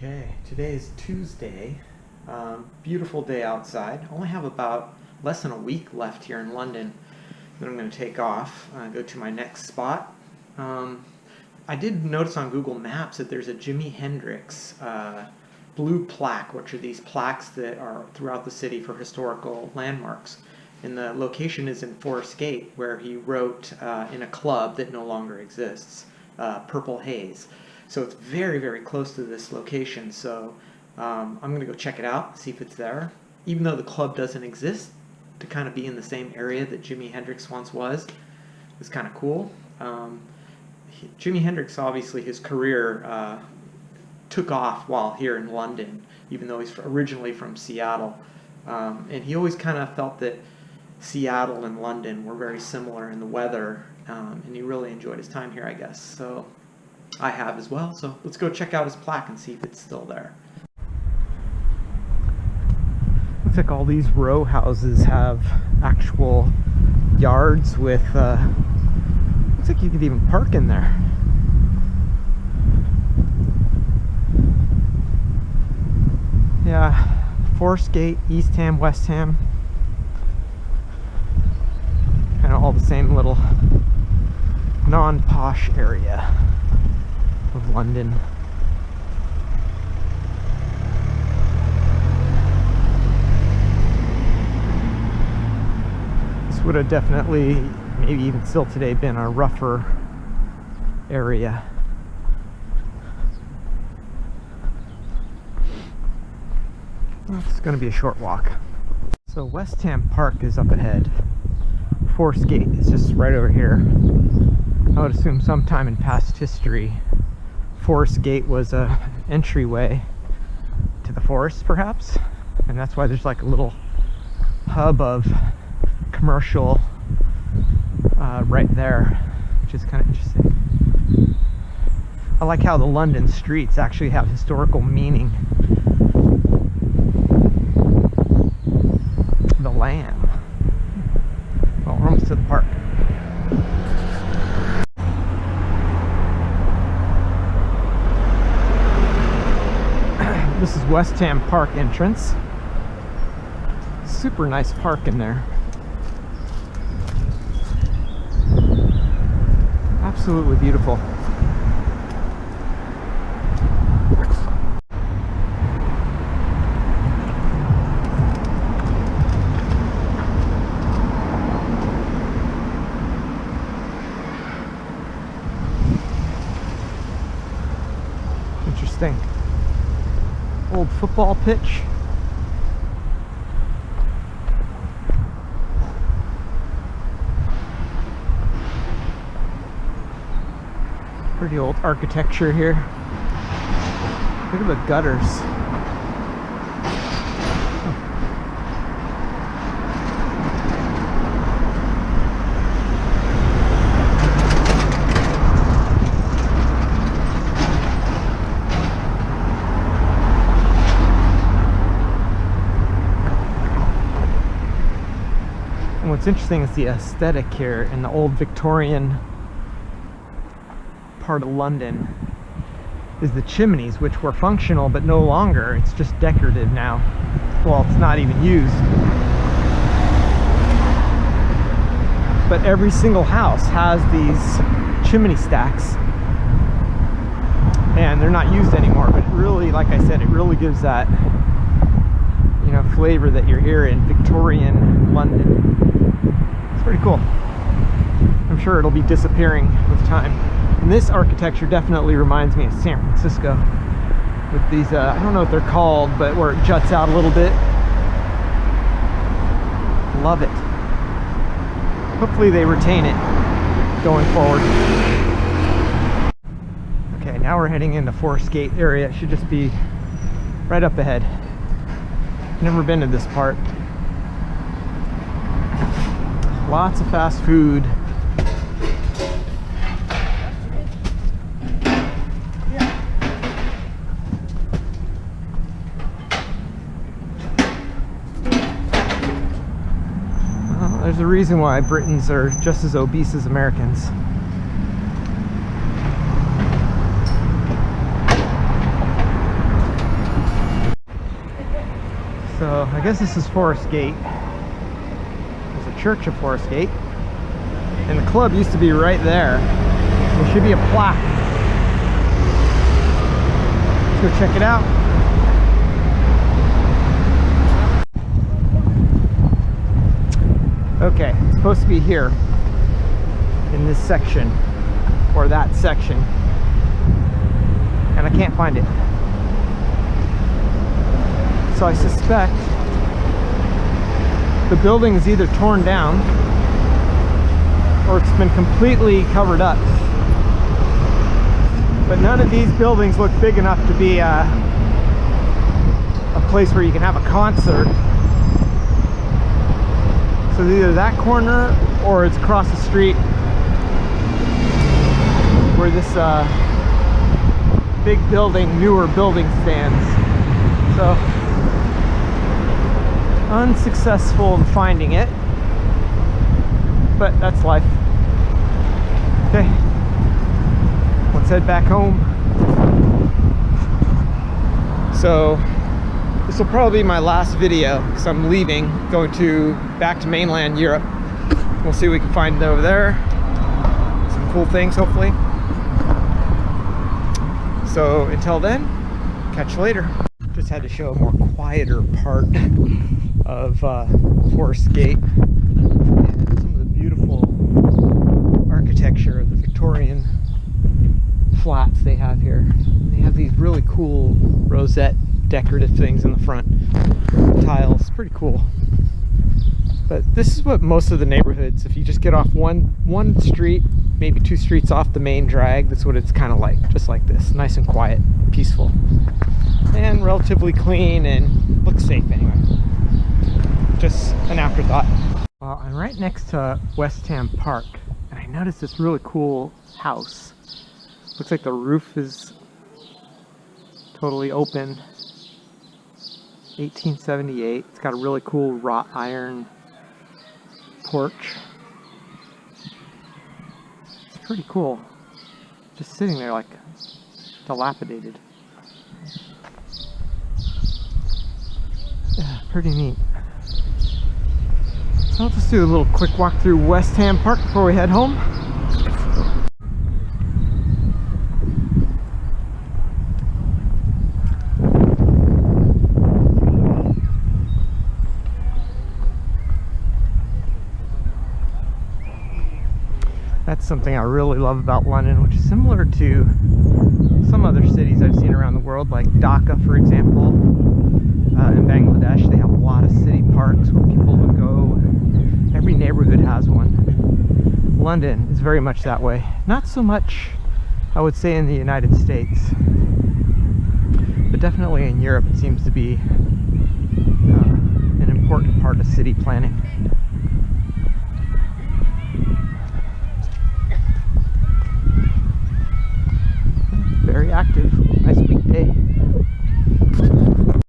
Okay, today is Tuesday. Beautiful day outside. Only have about less than a week left here in London. Then I'm going to take off, go to my next spot. I did notice on Google Maps that there's a Jimi Hendrix blue plaque, which are these plaques that are throughout the city for historical landmarks. And the location is in Forest Gate, where he wrote in a club that no longer exists, Purple Haze. So it's very, very close to this location. So I'm going to go check it out, see if it's there. Even though the club doesn't exist, to kind of be in the same area that Jimi Hendrix once was kind of cool. Jimi Hendrix, obviously, his career took off while here in London, even though he's originally from Seattle. And he always kind of felt that Seattle and London were very similar in the weather, and he really enjoyed his time here, I guess. So I have as well. So let's go check out his plaque and see if it's still there. Looks like all these row houses have actual yards with, looks like you could even park in there. Yeah, Forest Gate, East Ham, West Ham. Kind of all the same little non-posh area of London. This would have definitely, maybe even still today, been a rougher area. Well, it's going to be a short walk. So West Ham Park is up ahead. Forest Gate is just right over here. I would assume sometime in past history, Forest Gate was a entryway to the forest, perhaps, and that's why there's like a little hub of commercial right there, which is kind of interesting. I like how the London streets actually have historical meaning. The Lamb. Well, we're almost to the park. This is West Ham Park entrance. Super nice park in there. Absolutely beautiful. Interesting. Old football pitch. Pretty old architecture here. Look at the gutters. And what's interesting is the aesthetic here in the old Victorian part of London is the chimneys, which were functional but no longer. It's just decorative now. Well, it's not even used. But every single house has these chimney stacks, and they're not used anymore. But it really, like I said, it really gives that, you know, flavor that you're here in Victorian London. It's pretty cool. I'm sure it'll be disappearing with time. And this architecture definitely reminds me of San Francisco, with these, I don't know what they're called, but where it juts out a little bit. Love it. Hopefully they retain it going forward. Okay, now we're heading into Forest Gate area. It should just be right up ahead. Never been to this part. Lots of fast food. There's a reason why Britons are just as obese as Americans. So I guess this is Forest Gate. There's a church at Forest Gate. And the club used to be right there. There should be a plaque. Let's go check it out. Okay, it's supposed to be here in this section or that section, and I can't find it. So I suspect the building is either torn down or it's been completely covered up. But none of these buildings look big enough to be a place where you can have a concert. So it's either that corner or it's across the street where this big building, newer building stands. So unsuccessful in finding it, but that's life. Okay, let's head back home. So this will probably be my last video because I'm leaving, going back to mainland Europe. We'll see what we can find over there. Some cool things, hopefully. So until then, catch you later. Just had to show a more quieter part of Forest Gate and some of the beautiful architecture of the Victorian flats they have here. They have these really cool rosette decorative things in the front, tiles, pretty cool. But this is what most of the neighborhoods, if you just get off one street, maybe 2 streets off the main drag, that's what it's kind of like, just like this, nice and quiet, peaceful, and relatively clean and looks safe anyway. Just an afterthought. Well, I'm right next to West Ham Park, and I noticed this really cool house. Looks like the roof is totally open. 1878. It's got a really cool wrought iron porch. It's pretty cool. Just sitting there like dilapidated. Yeah, pretty neat. So I'll just do a little quick walk through West Ham Park before we head home. That's something I really love about London, which is similar to some other cities I've seen around the world, like Dhaka, for example. In Bangladesh, they have a lot of city parks where people will go. Every neighborhood has one. London is very much that way. Not so much, I would say, in the United States, but definitely in Europe it seems to be an important part of city planning.